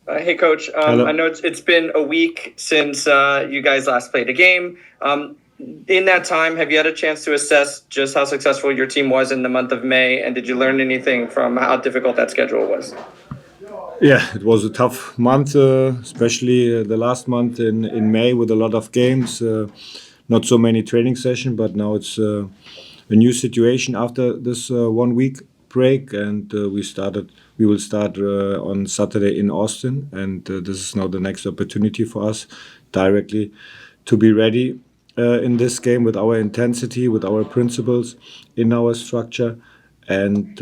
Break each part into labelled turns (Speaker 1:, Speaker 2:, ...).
Speaker 1: Hey, Coach.
Speaker 2: Hello.
Speaker 1: I know it's been a week since you guys last played a game. In that time, have you had a chance to assess just how successful your team was in the month of May, and did you learn anything from how difficult that schedule was?
Speaker 2: Yeah, it was a tough month, especially the last month in May with a lot of games. Not so many training sessions, but now it's a new situation after this 1 week break, and We will start on Saturday in Austin, and this is now the next opportunity for us directly to be ready in this game with our intensity, with our principles, in our structure, and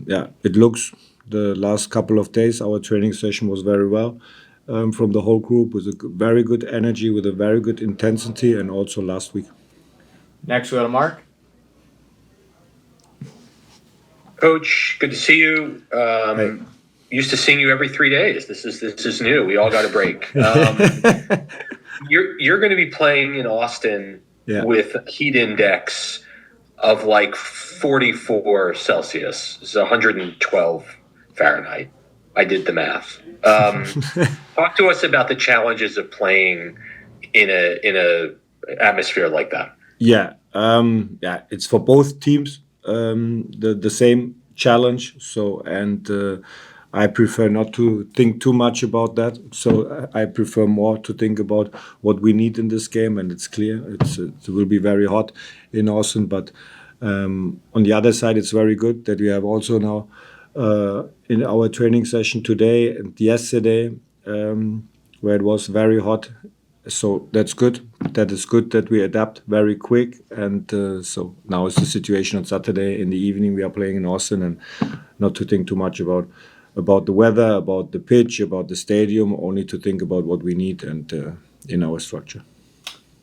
Speaker 2: yeah, it looks the last couple of days our training session was very well from the whole group with a very good energy, with a very good intensity, and also last week.
Speaker 3: Next, we go to Mark.
Speaker 4: Coach, good to see you.
Speaker 2: Hey.
Speaker 4: Used to seeing you every 3 days. This is new. We all got a break. You're going to be playing in Austin
Speaker 2: Yeah.
Speaker 4: with a heat index of like 44 Celsius. It's 112 Fahrenheit. I did the math. Talk to us about the challenges of playing in a atmosphere like that.
Speaker 2: Yeah, it's for both teams the same challenge. So, and I prefer not to think too much about that. So I prefer more to think about what we need in this game. And it's clear it will be very hot in Austin. But on the other side, it's very good that we have also now in our training session today and yesterday, where it was very hot. So that's good. That is good that we adapt very quick. And so now it's the situation on Saturday in the evening. We are playing in Austin, and not to think too much about the weather, about the pitch, about the stadium. Only to think about what we need and in our structure.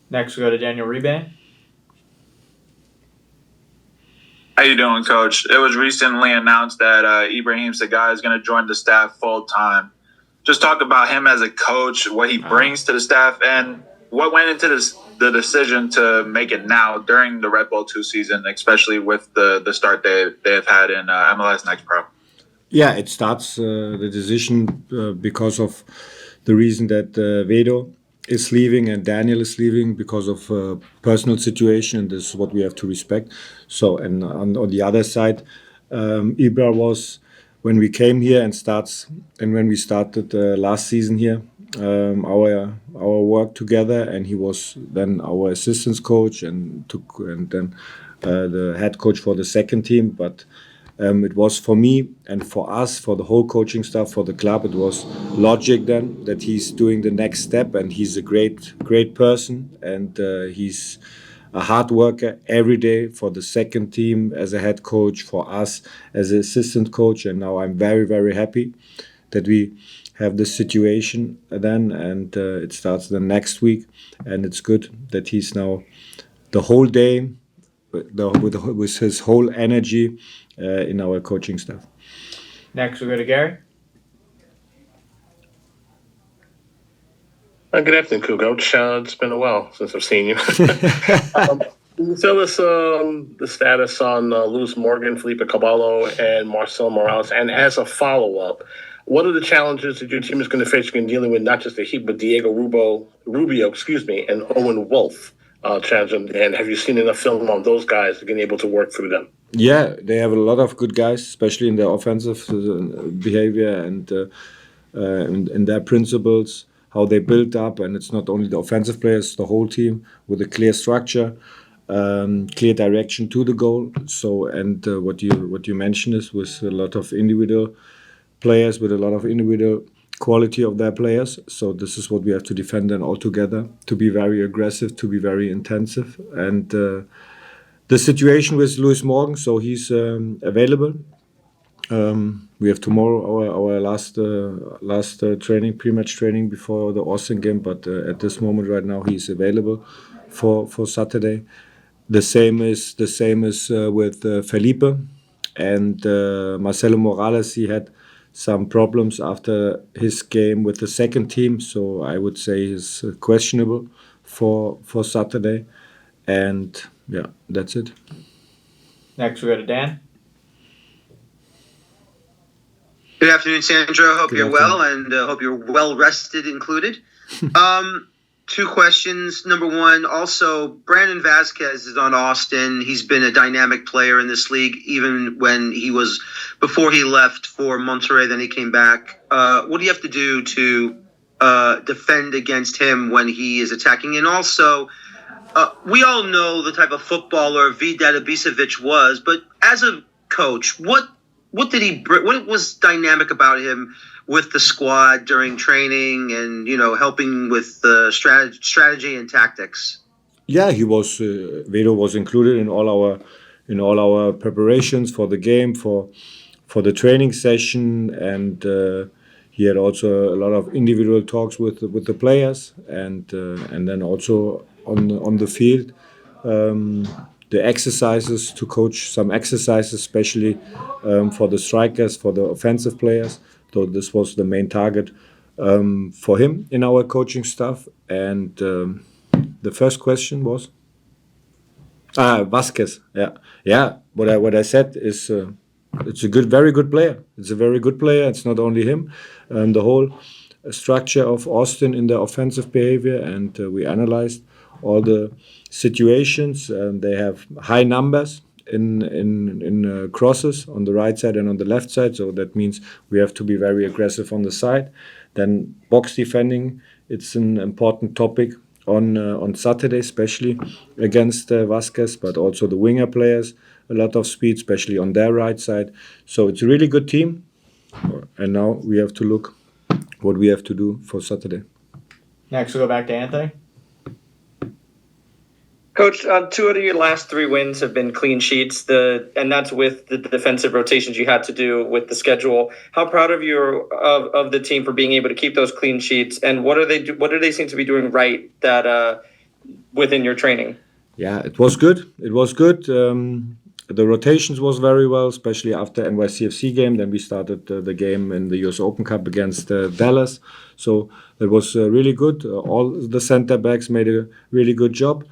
Speaker 3: Next, we go to Daniel Rebane.
Speaker 5: How you doing, Coach? It was recently announced that Ibrahim Sagai is going to join the staff full time. Just talk about him as a coach, what he brings to the staff, and what went into the decision to make it now during the Red Bull 2 season, especially with the start they've had in MLS Next Pro.
Speaker 2: Yeah, it starts the decision because of the reason that Vedo is leaving and Daniel is leaving because of personal situation, and this is what we have to respect. So, and on the other side, Ibra was when we came here and when we started last season here, our work together, and he was then our assistance coach and then the head coach for the second team, but. It was for me and for us, for the whole coaching staff, for the club, it was logic then that he's doing the next step, and he's a great person, and he's a hard worker every day for the second team as a head coach, for us as an assistant coach. And now I'm very happy that we have this situation then, and it starts the next week, and it's good that he's now the whole day with his whole energy in our coaching staff.
Speaker 3: Next, we go to Gary.
Speaker 6: Good afternoon, Coach. It's been a while since I've seen you. Can you tell us the status on Lewis Morgan, Felipe Caballo, and Marcel Morales? And as a follow-up, what are the challenges that your team is going to face in dealing with not just the Heat, but Diego Rubio, and Owen Wolf challenge? And have you seen enough film on those guys to be able to work through them?
Speaker 2: Yeah, they have a lot of good guys, especially in their offensive behavior and in their principles, how they build up. And it's not only the offensive players, the whole team with a clear structure, clear direction to the goal. So, and what you mentioned is with a lot of individual players, with a lot of individual quality of their players. So this is what we have to defend then all together, to be very aggressive, to be very intensive. And the situation with Lewis Morgan, so he's available. We have tomorrow our last training, pre-match training before the Austin game. But at this moment, right now, he's available for Saturday. The same is with Felipe and Marcelo Morales. He had some problems after his game with the second team, so I would say he's questionable for Saturday. And yeah, that's it.
Speaker 3: Next, we go to Dan.
Speaker 7: Good afternoon, Sandro. Hope
Speaker 2: Good
Speaker 7: you're
Speaker 2: afternoon.
Speaker 7: well, and hope you're well rested included. Two questions. Number one, also, Brandon Vasquez is on Austin. He's been a dynamic player in this league, even when before he left for Monterrey, then he came back. What do you have to do to defend against him when he is attacking? And also, we all know the type of footballer Vidal Ibisevic was, but as a coach, what did he bring? What was dynamic about him with the squad during training and helping with the strategy and tactics?
Speaker 2: Yeah, he was. Vedo was included in all our preparations for the game, for the training session, and he had also a lot of individual talks with the players, and then also on the field. The exercises to coach some exercises, especially for the strikers, for the offensive players. So this was the main target for him in our coaching staff. And the first question was Vasquez. Yeah. What I said is it's a very good player. It's a very good player. It's not only him. The whole structure of Austin in the offensive behavior, and we analyzed all the situations. They have high numbers in crosses on the right side and on the left side. So that means we have to be very aggressive on the side. Then box defending, it's an important topic on Saturday, especially against Vasquez, but also the winger players, a lot of speed, especially on their right side. So it's a really good team. And now we have to look what we have to do for Saturday.
Speaker 3: Next, we'll go back to Anthony.
Speaker 1: Coach, 2 out of your last 3 wins have been clean sheets. And that's with the defensive rotations you had to do with the schedule. How proud of you of the team for being able to keep those clean sheets? And what do they seem to be doing right that within your training?
Speaker 2: Yeah, it was good. It was good. The rotations was very well, especially after NYCFC game. Then we started the game in the US Open Cup against Dallas. So it was really good. All the center backs made a really good job.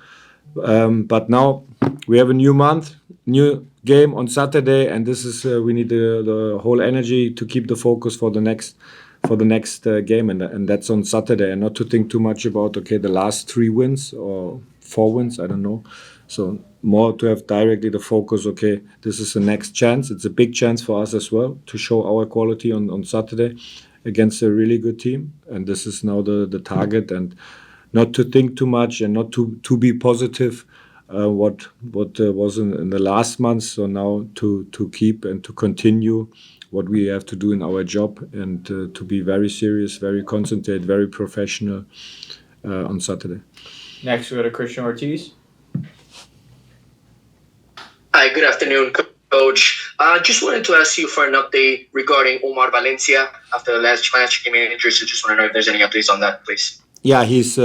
Speaker 2: But now we have a new month, new game on Saturday, and this is we need the whole energy to keep the focus for the next game, and that's on Saturday, and not to think too much about the last 3 wins or 4 wins, I don't know. So more to have directly the focus. Okay, this is the next chance. It's a big chance for us as well to show our quality on Saturday against a really good team, and this is now the target, and not to think too much and not to be positive. What was in the last month. So now to keep and to continue what we have to do in our job, and to be very serious, very concentrated, very professional on Saturday.
Speaker 3: Next, we'll go to Christian Ortiz.
Speaker 8: Hi, good afternoon, Coach. Just wanted to ask you for an update regarding Omar Valencia after the last match. He came in injured, so just want to know if there's any updates on that, please.
Speaker 2: Yeah, he's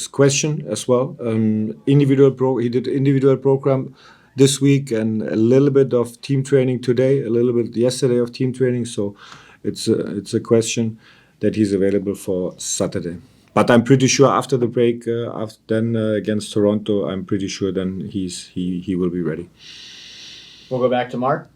Speaker 2: question as well. He did individual program this week and a little bit of team training today, a little bit yesterday of team training. So it's a question that he's available for Saturday. But I'm pretty sure after the break, against Toronto, I'm pretty sure then he will be ready.
Speaker 3: We'll go back to Mark.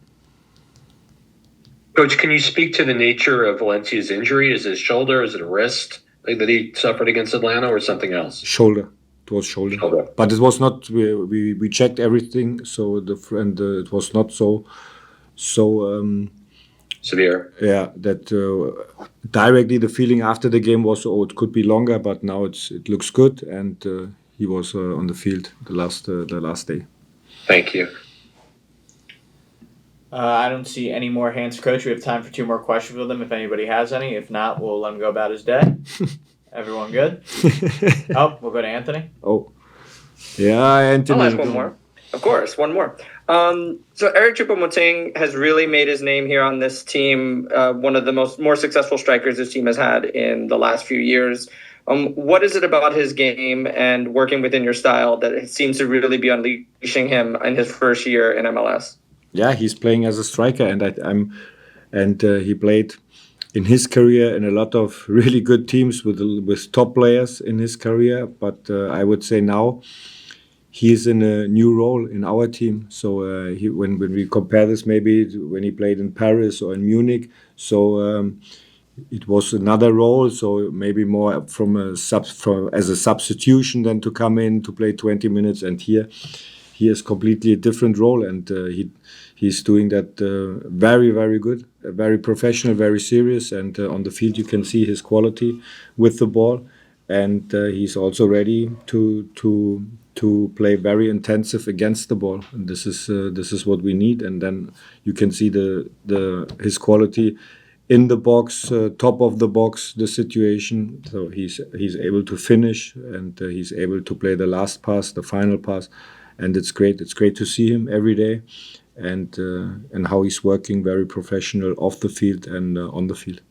Speaker 4: Coach, can you speak to the nature of Valencia's injury? Is it shoulder? Is it a wrist that he suffered against Atlanta, or something else?
Speaker 2: Shoulder. It was shoulder. But it was not. We checked everything, so it was not so
Speaker 4: severe.
Speaker 2: Yeah, that directly the feeling after the game was, it could be longer, but now it looks good, and he was on the field the last day.
Speaker 4: Thank you.
Speaker 3: I don't see any more hands, Coach. We have time for 2 more questions with him if anybody has any. If not, we'll let him go about his day. Everyone good? We'll go to Anthony.
Speaker 2: Yeah, Anthony.
Speaker 1: I'll ask one more. Of course, one more. So Eric Choupo-Moting has really made his name here on this team, one of the more successful strikers this team has had in the last few years. What is it about his game and working within your style that it seems to really be unleashing him in his first year in MLS?
Speaker 2: Yeah, he's playing as a striker, and he played in his career in a lot of really good teams with top players in his career. But I would say now he is in a new role in our team. So when we compare this, maybe when he played in Paris or in Munich, So it was another role, so maybe more as a substitution than to come in to play 20 minutes. And here he has completely a different role, and he's doing that very, very good, very professional, very serious. And on the field you can see his quality with the ball, and he's also ready to play very intensive against the ball. And this is what we need. And then you can see his quality in the box, top of the box, the situation. So he's able to finish, and he's able to play the last pass, the final pass, and it's great. It's great to see him every day, and how he's working very professional off the field and on the field.